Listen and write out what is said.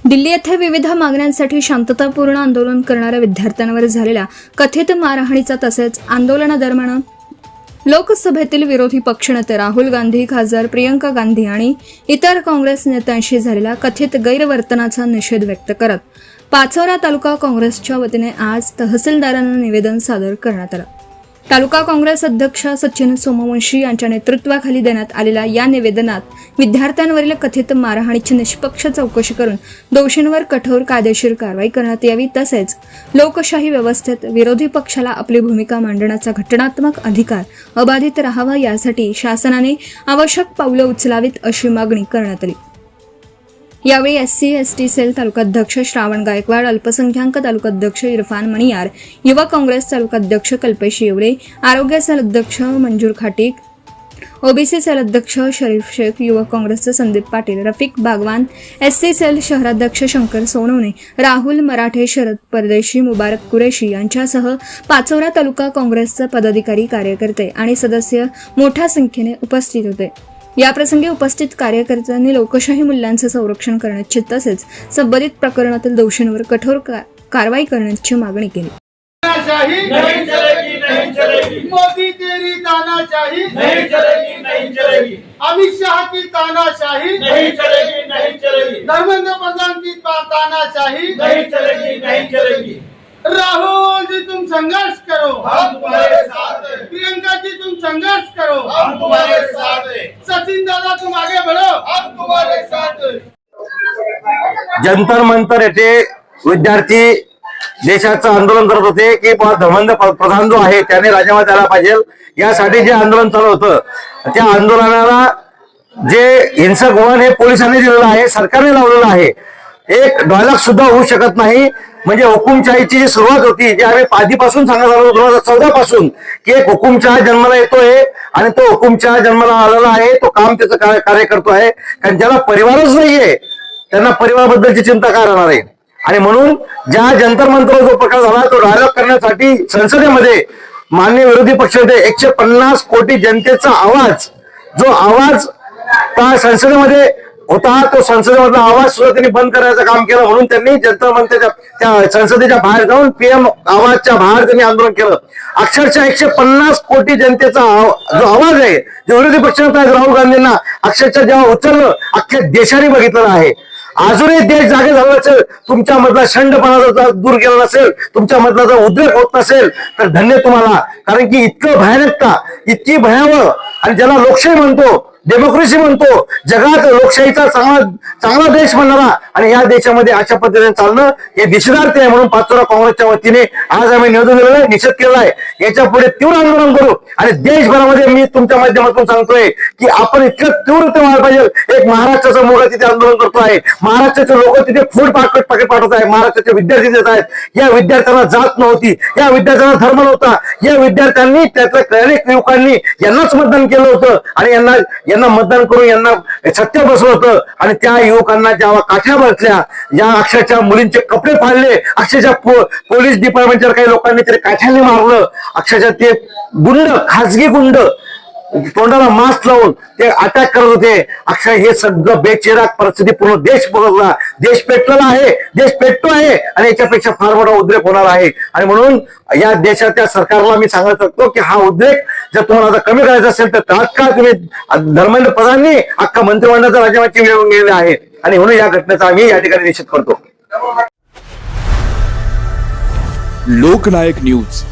दिल्ली येथे विविध मागण्यांसाठी शांततापूर्ण आंदोलन करणाऱ्या विद्यार्थ्यांवर झालेल्या कथित मारहाणीचा तसेच आंदोलनादरम्यान लोकसभेतील विरोधी पक्षनेते राहुल गांधी, खासदार प्रियंका गांधी आणि इतर काँग्रेस नेत्यांशी झालेल्या कथित गैरवर्तनाचा निषेध व्यक्त करत पाचोरा तालुका काँग्रेसच्या वतीने आज तहसीलदारांना निवेदन सादर करण्यात आलं। तालुका काँग्रेस अध्यक्ष सचिन सोमवंशी यांच्या नेतृत्वाखाली देण्यात आलेल्या या निवेदनात विद्यार्थ्यांवरील कथित मारहाणीची निष्पक्ष चौकशी करून दोषींवर कठोर कायदेशीर कारवाई करण्यात यावी तसेच लोकशाही व्यवस्थेत विरोधी पक्षाला आपली भूमिका मांडण्याचा घटनात्मक अधिकार अबाधित राहावा यासाठी शासनाने आवश्यक पावले उचलावीत अशी मागणी करण्यात आली। यावेळी SC/ST सेल तालुकाध्यक्ष श्रावण गायकवाड, अल्पसंख्याक तालुकाध्यक्ष इरफान मणियार, युवा काँग्रेस तालुकाध्यक्ष कल्पेश येवले, आरोग्य सेल अध्यक्ष मंजूर खाटीक, OBC सेल अध्यक्ष शरीफ शेख, युवक काँग्रेसचे संदीप पाटील, रफिक बागवान, SC सेल शहराध्यक्ष शंकर सोनवणे, राहुल मराठे, शरद परदेशी, मुबारक कुरेशी यांच्यासह पाचोरा तालुका काँग्रेसचे पदाधिकारी, कार्यकर्ते आणि सदस्य मोठ्या संख्येने उपस्थित होते। याप्रसंगी उपस्थित कार्यकर्त्यांनी लोकशाही मूल्यांचे संरक्षण करण्याची तसेच संबंधित प्रकरणातील दोषींवर कठोर कारवाई करण्याची मागणी केली। नहीं चलेगी, नहीं चलेगी। मोदी तेरी तानाशाही नहीं चलेगी, नहीं चलेगी। अमित शाह की तानाशाही नहीं चलेगी, नहीं चलेगी। धर्मेंद्र प्रधान की तानाशाही नहीं चलेगी, नहीं चलेगी। राहुल जी तुम संघर्ष करो, हम तुम्हारे साथ हैं। प्रियंका जी तुम संघर्ष करो, हम तुम्हारे साथ हैं। सचिन दादा तुम आगे बढ़ो, हम तुम्हारे साथ हैं। जंतर मंतर येथे विद्यार्थी देशाचं आंदोलन करत होते की धर्मेंद्र प्रधान जो आहे त्याने राजीनामा द्यायला पाहिजे यासाठी जे आंदोलन चालू होतं त्या आंदोलनाला जे हिंसक वळण हे पोलिसांनी दिलेलं आहे, सरकारने लावलेलं आहे। एक डायलॉग सुद्धा होऊ शकत नाही। म्हणजे हुकुमशाहीची जी सुरुवात होती जी आम्ही आधीपासून सांगत आलो 2014 पासून की एक हुकुमशाह जन्माला येतोय आणि तो हुकुमशाह जन्माला आलेला आहे, तो काम त्याचं कार्य करतो आहे। कारण ज्याला परिवारच नाहीये त्यांना परिवाराबद्दलची चिंता काय राहणार आहे। आणि म्हणून ज्या जंतर मंतर जो प्रकार झाला तो डायलॉग करण्यासाठी संसदेमध्ये माननीय विरोधी पक्षनेते 150 कोटी जनतेचा आवाज जो आवाज त्या संसदेमध्ये होता तो संसदेमधला आवाज सुद्धा त्यांनी बंद करायचं काम केलं। म्हणून त्यांनी जंतर मंतरच्या त्या संसदेच्या बाहेर जाऊन PM आवाजच्या बाहेर त्यांनी आंदोलन केलं। अक्षरशः 150 कोटी जनतेचा जो आवाज आहे जो विरोधी पक्षनेते राहुल गांधींना अक्षरशः जेव्हा उचललं अख्ख्या देशाने बघितलेलं आहे। अजूनही देश जागे झाला नसेल, तुमच्या मधला शंडपणा दूर केला नसेल, तुमच्या मधला जर उद्रेक होत नसेल तर धन्य तुम्हाला। कारण की इतकं भयानकता, इतकी भयावह आणि ज्याला लोकशाही म्हणतो, डेमोक्रेसी म्हणतो, जगात लोकशाहीचा चांगला देश म्हणणारा आणि या देशामध्ये अशा पद्धतीने चालणं हे दिशणार्थ आहे। म्हणून पाचोरा काँग्रेसच्या वतीने आज आम्ही निवेदन दिलेलं आहे, निषेध केला आहे। याच्या पुढे तीव्र आंदोलन करू आणि देशभरामध्ये मी तुमच्या माध्यमातून सांगतोय की आपण इतकं तीव्रता व्हायला पाहिजे। एक महाराष्ट्राचा मुलगा तिथे आंदोलन करतो आहे, महाराष्ट्राचे लोक तिथे फूड पाकिट पाठवत आहेत, महाराष्ट्राचे विद्यार्थी देत आहेत। या विद्यार्थ्यांना जात नव्हती, या विद्यार्थ्यांना धर्म नव्हता, या विद्यार्थ्यांनी त्यातल्या अनेक युवकांनी यांनाच मतदान केलं होतं आणि यांना मतदान करून यांना सत्य बसवलं होतं। आणि त्या युवकांना जेव्हा काठ्या बसल्या, ज्या अक्षरशः मुलींचे कपडे फाडले, अक्षरशः पोलीस डिपार्टमेंटच्या काही लोकांनी तरी काठ्याने मारलं, अक्षरशः ते गुंड, खासगी गुंड तोंडाला मास्क लावून ते अटॅक करत होते। अक्षरशः हे सगळं बेचिराग परिस्थिती पूर्ण देश बघला, देश पेटलेला आहे, देश पेटतो आहे आणि याच्यापेक्षा फार मोठा उद्रेक होणार आहे। आणि म्हणून या देशाच्या सरकारला मी सांगत असतो की हा उद्रेक जर तुम्हाला आता कमी करायचा असेल तर तात्काळ तुम्ही धर्मेंद्र प्रधाननी अख्खा मंत्रिमंडळाचा राजीनाम्याची वेळ गेले आहे आणि म्हणून या घटनेचा आम्ही या ठिकाणी निषेध करतो। लोकनायक न्यूज